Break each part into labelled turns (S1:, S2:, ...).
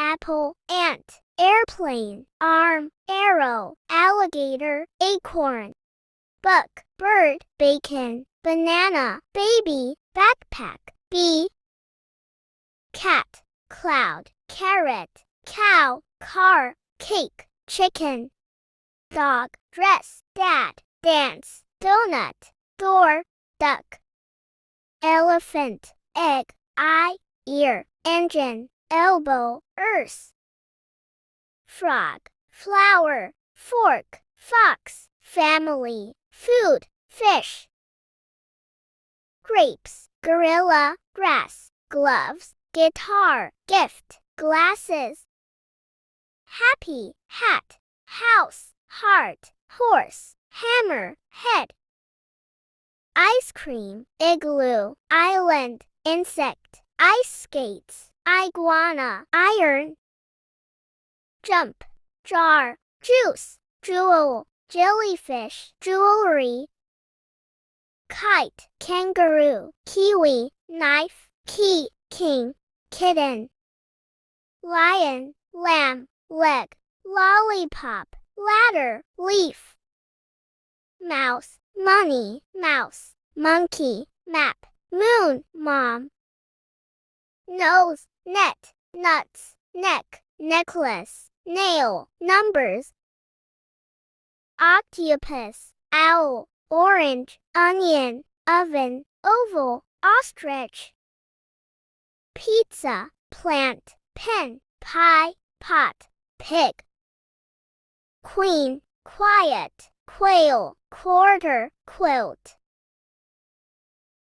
S1: apple, ant, airplane, arm, arrow, alligator, acorn, book, bird, bacon, banana, baby, backpack, bee, cat, cloud, carrot, cow, car, cake, chicken, dog, dress, dad, dance, donut, door, duck, elephant, egg, eye, ear, engine, elbow, earth, frog, flower, fork, fox, family, food, fish, grapes, gorilla, grass, gloves, guitar, gift, glasses, happy, hat, house, heart, horse, hammer, head, ice cream, igloo, island, insect, ice skates, iguana, iron, jump, jar, juice, jewel, jellyfish, jewelry, kite, kangaroo, kiwi, knife, key, king, kitten, lion, lamb, leg, lollipop, ladder, leaf, mouse, money, mouse, monkey, map, moon, mom, nose, net, nuts, neck, necklace, nail, numbers, octopus, owl, orange, onion, oven, oval, ostrich, pizza, plant, pen, pie, pot, pig, queen, quiet, quail, quarter, quilt,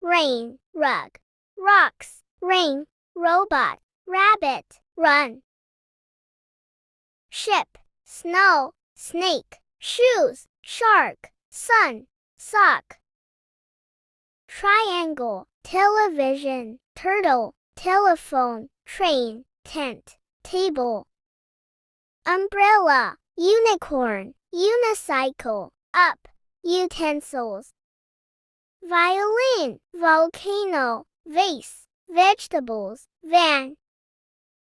S1: rain, rug, rocks, ring, robot, rabbit, run, ship, snow, snake, shoes, shark, sun, sock, triangle, television, turtle, telephone, train, tent, table, umbrella, unicorn, unicycle, up, utensils, violin, volcano, vase, vegetables, van,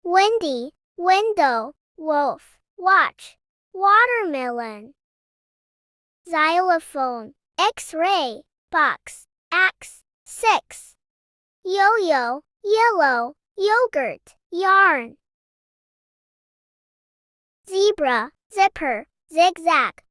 S1: windy, window, wolf, watch, watermelon, xylophone, x-ray, box, axe, 6, yo-yo, yellow, yogurt, yarn, zebra, zipper, zigzag,